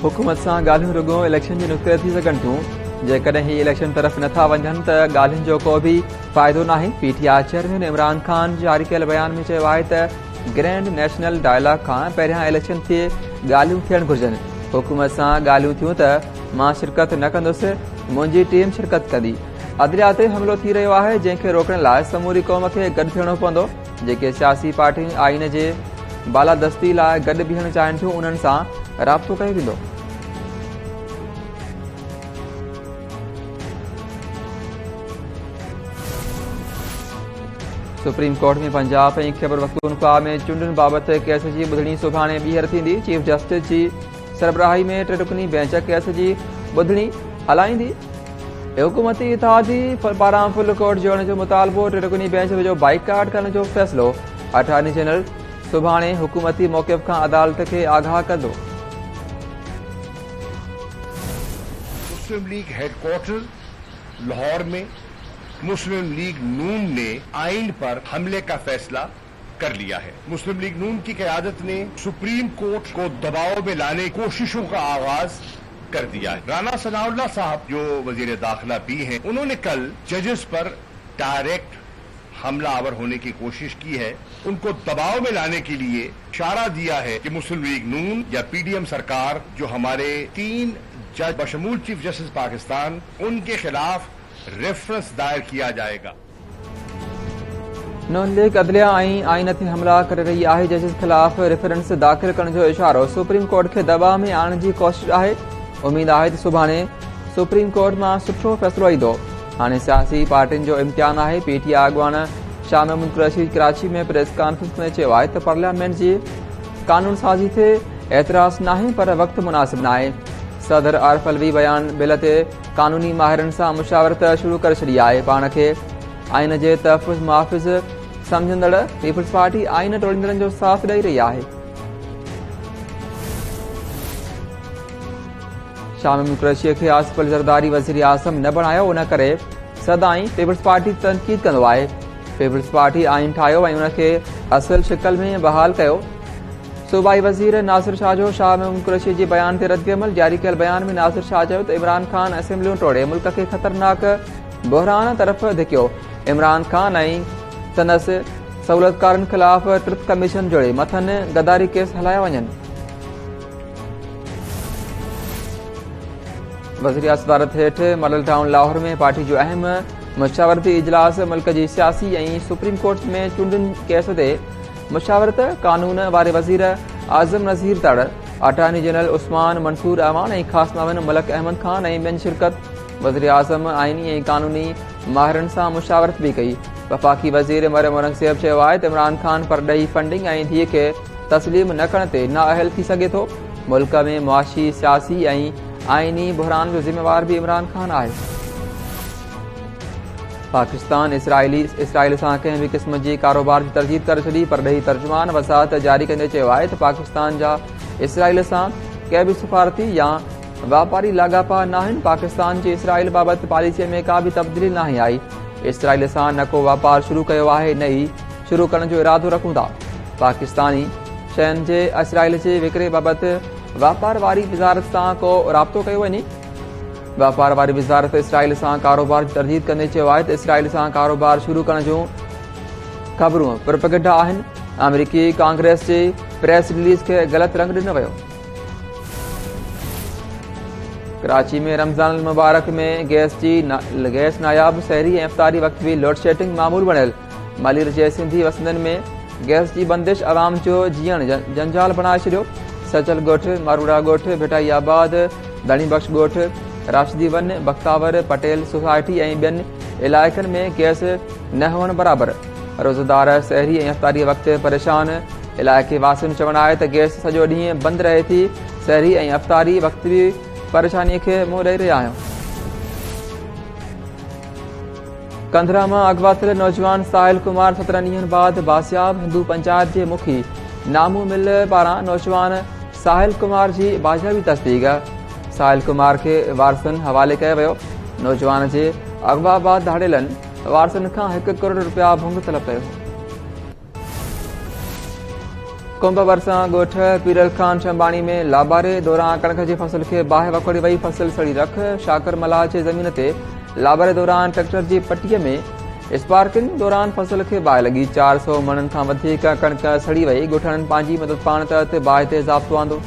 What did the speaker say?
हुकूमत सां ॻाल्हियूं रुॻो इलेक्शन जी नुक़्ते थी सघनि थियूं। जेकॾहिं ही इलेक्शन तरफ़ नथा वञनि त ॻाल्हियुनि जो को बि फ़ाइदो नाहे। पीटीआई चेयरमैन इमरान ख़ान जारी कयल बयान में चयो आहे त ग्रैंड नेशनल डायलॉग खां पहिरियां इलेक्शन ते ॻाल्हियूं थियणु घुरिजनि। हुकूमत सां ॻाल्हियूं थियूं त मां शिरकत न कंदुसि, मुंहिंजी टीम शिरकत कंदी। अदलिया ते हमिलो थी रहियो आहे, जंहिंखे रोकण लाइ समूरी क़ौम खे गॾु थियणो पवंदो। जेके सियासी पार्टियूं आइन जे बालादस्ती लाइ गॾु बीहणु चाहिनि थियूं, उन्हनि सां राब्तो कयो वेंदो। सुप्रीम कोर्ट में पंजाब ऐं खैबर पख्तूनख्वा में चूंडुनि बाबति केस जी ॿुधणी सुभाणे ॿीहर थींदी। चीफ जस्टिस जी सरबराही में टे रुकनी बेंच केस जी ॿुधणी हलाईंदी। हुकूमती इत्तेहादी पारां फुल कोर्ट जोड़ण जो मुतालबो, टे रुकनी बेंच जो बाइकाट करण जो फ़ैसिलो। अटॉर्नी जनरल सुभाणे हुकूमती मौक़िफ़ खां अदालत खे आगाह कंदो। मुस्लिम लीग हेडक्वार्टर लाहौर में मुस्लिम लीग नून ने आइन पर हमले का फैसला कर लिया है। मुस्लिम लीग नून की क़यादत ने सुप्रीम कोर्ट को दबाव में लाने की कोशिशों का आगाज कर दिया है। राना सनाउल्लाह साहब जो वजीर दाखिला भी हैं, उन्होंने कल जजेस पर डायरेक्ट हमला आवर होने की कोशिश की है। उनको दबाव में लाने के लिए इशारा दिया है कि मुस्लिम लीग नून या पीडीएम सरकार, जो हमारे 3 जज बशमूल चीफ जस्टिस पाकिस्तान, उनके खिलाफ रेफरेंस दायर किया जाएगा। नून लीग अदलिया आइन ते हमला करे रही आहे। जजिस खिलाफ रेफरेंस दाख़िल करण जो इशारो सुप्रीम कोर्ट खे दबाव में आणण जी कोशिश आहे। उम्मीद आहे त सुभाणे सुप्रीम कोर्ट मां सुठो फ़ैसिलो ईंदो। हाणे सियासी पार्टियुनि जो इम्तिहान आहे। पीटीआई अॻवान शाह महमूद कुरैशी कराची में प्रेस कॉन्फ्रेंस में चयो आहे त पार्लियामेंट जी कानून साज़ी ते एतिराज़ नाहे, पर वक़्तु मुनासिब नाहे। सदर आरिफ अलवी बयान बिल ते कानूनी माहिरनि सां मुशावरत शुरू करे छॾी आहे। पाण खे आइन जे तहफ़ुज़ मुहाफ़िज़ सम्झंदड़ पीपल्स पार्टी आइन टोड़ींदड़नि जो साथ ॾेई रही आहे। शाह महमूद कुरैशीअ खे आसिफ अली ज़रदारी वज़ीर आज़म न बणायो, उन करे सदाईं पीपल्स पार्टी तनक़ीद कंदो आहे। पीपल्स पार्टी आइन ठाहियो ऐं उनखे असल शिकल में बहाल कयो। सूबाई वज़ीर नासिर शाह जो शाह महमूद कुरैशी जे बयान ते रद्दअमल। जारी कयल बयान में नासिर शाह चयो त इमरान ख़ान असेंबलियूं टोड़े मुल्क खे ख़तरनाक बहरान तरफ़ धिकियो। इमरान ख़ान ऐं संदसि सहूलियतकारनि ख़िलाफ़ ट्रुथ कमीशन जोड़े मथनि गद्दारी केस हलाया वञनि। वज़ीर सदारत हेठि मॉडल टाउन लाहौर में पार्टी जो अहम मुशावरती इजलास मुल्क जी सियासी ऐं सुप्रीम कोर्ट में चूंडुनि केस ते मुशावरत। कानून वारे वज़ीर आज़म नज़ीर तड़, अटॉर्नी जनरल उस्मान मंसूर अवान ऐं ख़ासि मामन मलक अहमद ख़ान ऐं ॿियनि शिरकत। वज़ीर आज़म आइनी ऐं कानूनी माहिरनि सां मुशावरत बि कई। वफ़ाक़ी वज़ीर मरियम औरंगज़ेब चयो आहे त इमरान ख़ान परॾेही फंडिंग ऐं धीअ खे तस्लीम न करण ते नाअहल थी सघे थो। मुल्क में मुआशी, सियासी ऐं आइनी बहरान जो ज़िम्मेवार बि इमरान ख़ान आहे। पाकिस्तान इसराइल सां कंहिं बि क़िस्म जी कारोबार जी तरजीह करे छॾी। परॾेही तर्जुमान वज़ाहत जारी कंदे चयो आहे त पाकिस्तान जा इसराइल सां कंहिं बि सफ़ारती या वापारी लाॻापा नाहिनि। पाकिस्तान जी इसराइल बाबति पॉलिसीअ में का बि तब्दीली नाहे आई। इसराइल सां न को वापार शुरू कयो आहे, न ई शुरू करण जो इरादो रखूं था। पाकिस्तानी शयुनि जे इसराइल जे विकिरे बाबति वापार वारी वज़ारत सां को राब्तो कयो वञे। वापार वारी वज़ारत इसराइल सां कारोबार जी तरजीह कंदे चयो आहे त इसराइल सां कारोबार शुरू करण जूं ख़बरूं प्रोपेगेंडा आहिनि। अमेरिकी कांग्रेस जी प्रेस रिलीज़ खे ग़लति रंग ॾिनो वियो। कराची में रमज़ान मुबारक में गैस नायाब सहरी ऐं इफ्तारी वक़्त बि लोड शेडिंग मामूल बणियल। मालीर जे सिंधी वसंदनि में गैस जी बंदिश आवाम जो जीअण जंजाल बणाए छॾियो। सचल ॻोठ, मारूड़ा ॻोठ, भिटाई आबाद, दणी बख़्श ॻोठ, राशिदी वन, बख्तावर पटेल सोसाइटी ऐं ॿियनि इलाइक़नि में गैस न हुअण बराबरि। रोज़ेदार सहरी ऐं इफ्तारी वक़्तु परेशान। इलाइक़े वासियुनि चवणु आहे त गैस सॼो ॾींहुं बंदि रहे थी। सहरी ऐं इफ्तारी वक़्तु बि परेशानीअ खे मुंहुं ॾेई रहिया आहियूं। कंधरा मां अगवा थियल नौजवान साहिल कुमार 17 ॾींहनि बाद बासियाब। हिंदू पंचायत जे मुखी नामू मिल पारां नौजवान साहिल कुमार जी बाजाबी तस्दीक। साहिल कुमार खे वारसनि हवाले कयो वियो। नौजवान जे अगवा बाद धाड़ेलनि वारसनि खां 1 करोड़ रुपया भुंग तलब कयो। कुंभ भरिसां ॻोठ पीरल खान छंबाणी में लाबारे दौरान कणक जी फसल खे बाहि वकोड़ी वई। फसल सड़ी रख। शाकर मलाह जे ज़मीन ते लाबारे दौरान ट्रैक्टर जी पटीअ में स्पार्किंग दौरान फसल खे बाहि लॻी। 400 मणनि खां वधीक कणक सड़ी वई। ॻोठाणनि पंहिंजी मदद पाण तहत बाहि ते ज़ाब्तो आंदो।